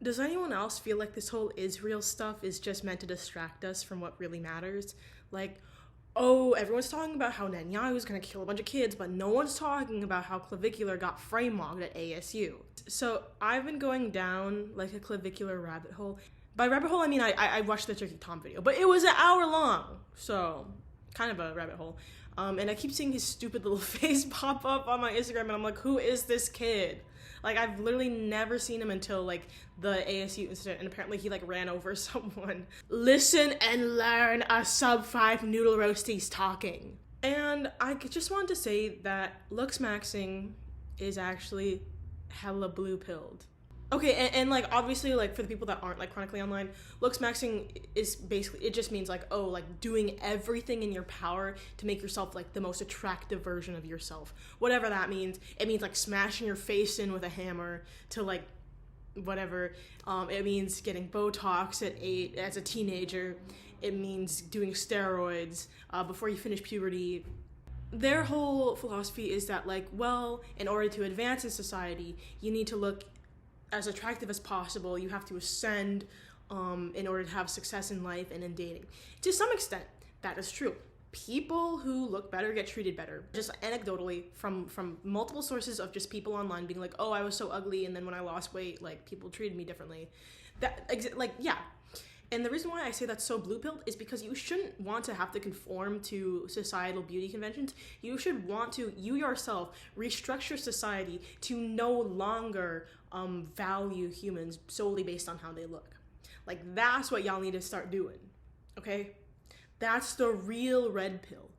Does anyone else feel like this whole Israel stuff is just meant to distract us from what really matters? Like, oh, everyone's talking about how Netanyahu's gonna kill a bunch of kids, but no one's talking about how Clavicular got frame mogged at ASU. So I've been going down like a Clavicular rabbit hole. By rabbit hole, I mean I watched the Turkey Tom video, but it was an hour long, so kind of a rabbit hole. And I keep seeing his stupid little face pop up on my Instagram, and I'm like, who is this kid? Like, I've literally never seen him until like the ASU incident, and apparently he like ran over someone. Listen and learn, a sub-5 noodle roastie's talking. And I just wanted to say that looks maxing is actually hella blue pilled. Okay, and like obviously like for the people that aren't like chronically online, looks maxing is basically, it just means like, oh, like doing everything in your power to make yourself like the most attractive version of yourself, whatever that means. It means like smashing your face in with a hammer to like whatever. It means getting Botox at 8 as a teenager. It means doing steroids before you finish puberty. Their whole philosophy is that like, well, in order to advance in society, you need to look as attractive as possible. You have to ascend in order to have success in life and in dating. To some extent, that is true. People who look better get treated better. Just anecdotally from multiple sources of just people online being like, oh, I was so ugly, and then when I lost weight, like people treated me differently. Like, yeah. And the reason why I say that's so blue-pilled is because you shouldn't want to have to conform to societal beauty conventions. You should want to, you yourself, restructure society to no longer value humans solely based on how they look. Like, that's what y'all need to start doing, okay? That's the real red pill.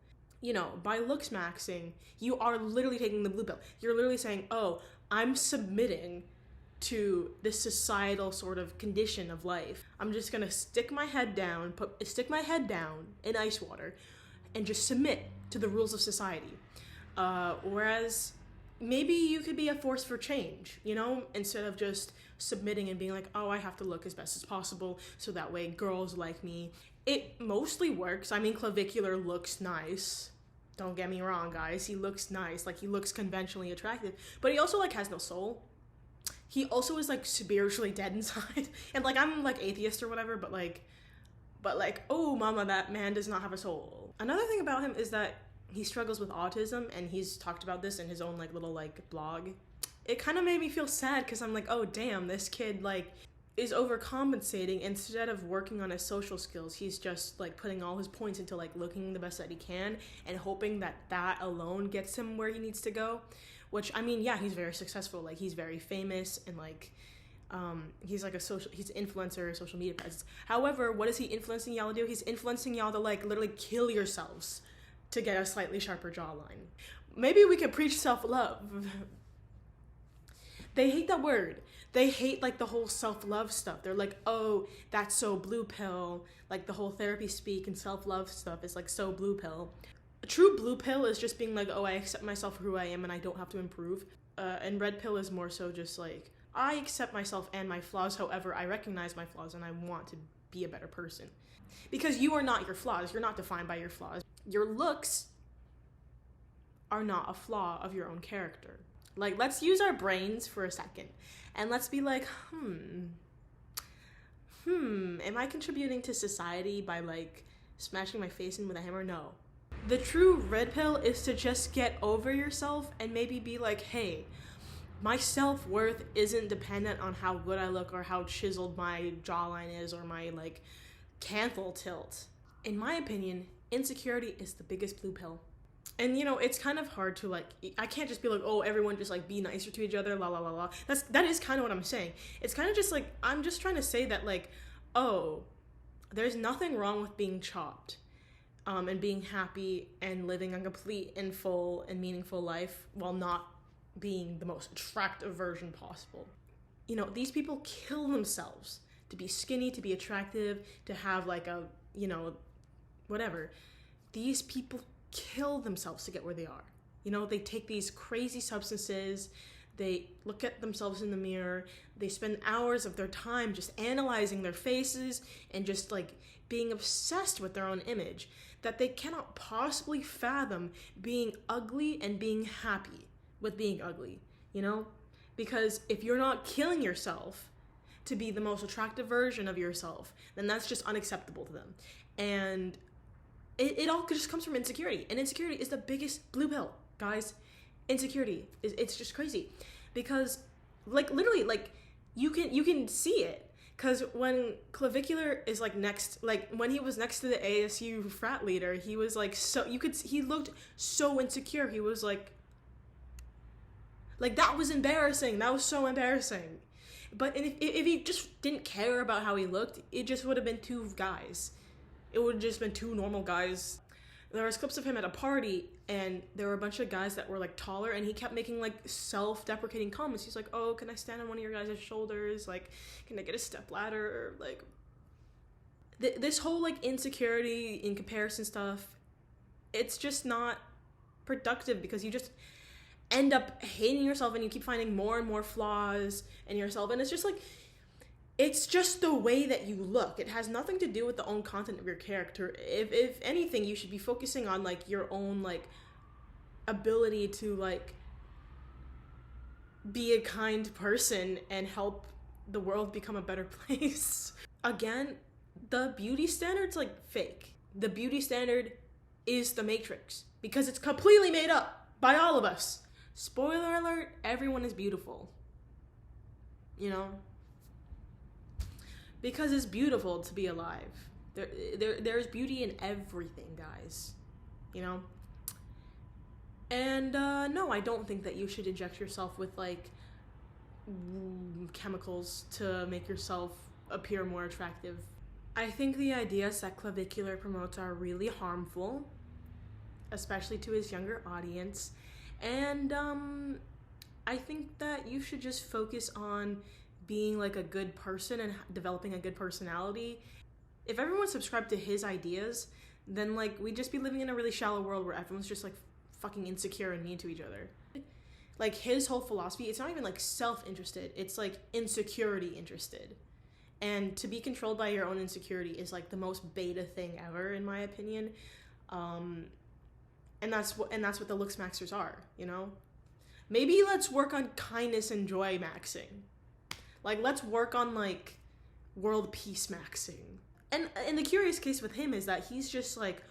You know, by looks maxing, you are literally taking the blue pill. You're literally saying, oh, I'm submitting to this societal sort of condition of life. I'm just gonna stick my head down in ice water and just submit to the rules of society. Whereas maybe you could be a force for change, you know, instead of just submitting and being like, oh, I have to look as best as possible so that way girls like me. It mostly works. I mean, Clavicular looks nice. Don't get me wrong, guys. He looks nice. Like, he looks conventionally attractive, but he also like has no soul. He also is like spiritually dead inside. And like, I'm like atheist or whatever, but like, oh mama, that man does not have a soul. Another thing about him is that he struggles with autism, and he's talked about this in his own like little like blog. It kind of made me feel sad because I'm like, oh damn, this kid like is overcompensating. Instead of working on his social skills, he's just like putting all his points into like looking the best that he can and hoping that that alone gets him where he needs to go. Which, I mean, yeah, he's very successful. Like, he's very famous, and like he's like he's an influencer, social media presence. However, what is he influencing y'all to do? He's influencing y'all to like literally kill yourselves to get a slightly sharper jawline. Maybe we could preach self-love. They hate that word. They hate like the whole self-love stuff. They're like, oh, that's so blue pill. Like, the whole therapy speak and self-love stuff is like so blue pill. A true blue pill is just being like, oh, I accept myself for who I am and I don't have to improve. And red pill is more so just like, I accept myself and my flaws, however, I recognize my flaws and I want to be a better person. Because you are not your flaws. You're not defined by your flaws. Your looks are not a flaw of your own character. Like, let's use our brains for a second and let's be like, am I contributing to society by like smashing my face in with a hammer? No. The true red pill is to just get over yourself and maybe be like, hey, my self-worth isn't dependent on how good I look or how chiseled my jawline is or my like canthal tilt. In my opinion, insecurity is the biggest blue pill. And you know, it's kind of hard to like, I can't just be like, oh, everyone just like be nicer to each other, la la la la. That is kind of what I'm saying. It's kind of just like, I'm just trying to say that like, oh, there's nothing wrong with being chopped. And being happy and living a complete and full and meaningful life while not being the most attractive version possible. You know, these people kill themselves to be skinny, to be attractive, to have like a, you know, whatever. These people kill themselves to get where they are. You know, they take these crazy substances, they look at themselves in the mirror, they spend hours of their time just analyzing their faces and just like being obsessed with their own image, that they cannot possibly fathom being ugly and being happy with being ugly, you know? Because if you're not killing yourself to be the most attractive version of yourself, then that's just unacceptable to them. And it all just comes from insecurity. And insecurity is the biggest blue pill, guys. Insecurity it's just crazy, because like literally, like you can see it, because when Clavicular is like next, like when he was next to the ASU frat leader, he was like, so he looked so insecure. He was like that was embarrassing. That was so embarrassing. But if he just didn't care about how he looked, it just would have been two guys. It would have just been two normal guys. There was clips of him at a party, and there were a bunch of guys that were like taller, and he kept making like self-deprecating comments. He's like, oh, can I stand on one of your guys' shoulders? Like, can I get a step ladder? Like, this whole like insecurity in comparison stuff, it's just not productive, because you just end up hating yourself, and you keep finding more and more flaws in yourself. And it's just like, it's just the way that you look. It has nothing to do with the own content of your character. If anything, you should be focusing on like your own like ability to like be a kind person and help the world become a better place. Again, the beauty standard's like fake. The beauty standard is the Matrix, because it's completely made up by all of us. Spoiler alert, everyone is beautiful. You know? Because it's beautiful to be alive. There's beauty in everything, guys. You know? And no, I don't think that you should inject yourself with like chemicals to make yourself appear more attractive. I think the ideas that Clavicular promotes are really harmful, especially to his younger audience. And I think that you should just focus on being like a good person and developing a good personality. If everyone subscribed to his ideas, then like we'd just be living in a really shallow world where everyone's just like fucking insecure and mean to each other. Like his whole philosophy, it's not even like self-interested, it's like insecurity interested. And to be controlled by your own insecurity is like the most beta thing ever, in my opinion. And that's what the looks maxers are, you know? Maybe let's work on kindness and joy maxing. Like, let's work on, like, world peace maxing. And the curious case with him is that he's just, like,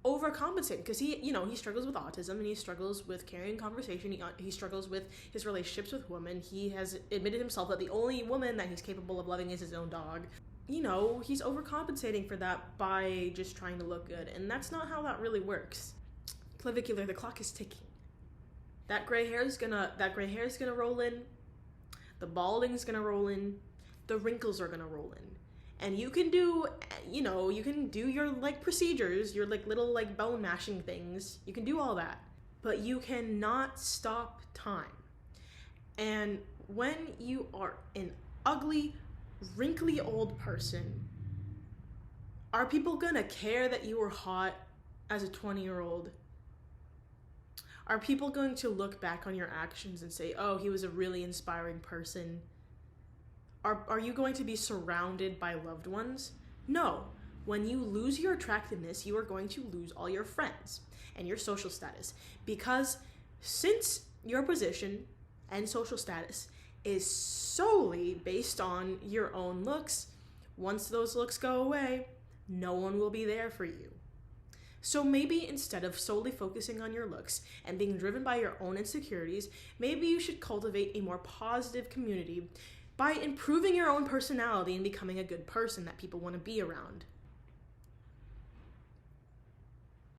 overcompensating. Because he struggles with autism, and he struggles with carrying conversation. He struggles with his relationships with women. He has admitted himself that the only woman that he's capable of loving is his own dog. You know, he's overcompensating for that by just trying to look good. And that's not how that really works. Clavicular, the clock is ticking. That gray hair is gonna roll in. The balding's gonna roll in. The wrinkles are gonna roll in. And you can do your like procedures, your like little like bone mashing things. You can do all that. But you cannot stop time. And when you are an ugly, wrinkly old person, are people gonna care that you were hot as a 20-year-old? Are people going to look back on your actions and say, oh, he was a really inspiring person? Are you going to be surrounded by loved ones? No. When you lose your attractiveness, you are going to lose all your friends and your social status. Because since your position and social status is solely based on your own looks, once those looks go away, no one will be there for you. So maybe instead of solely focusing on your looks and being driven by your own insecurities, maybe you should cultivate a more positive community by improving your own personality and becoming a good person that people want to be around.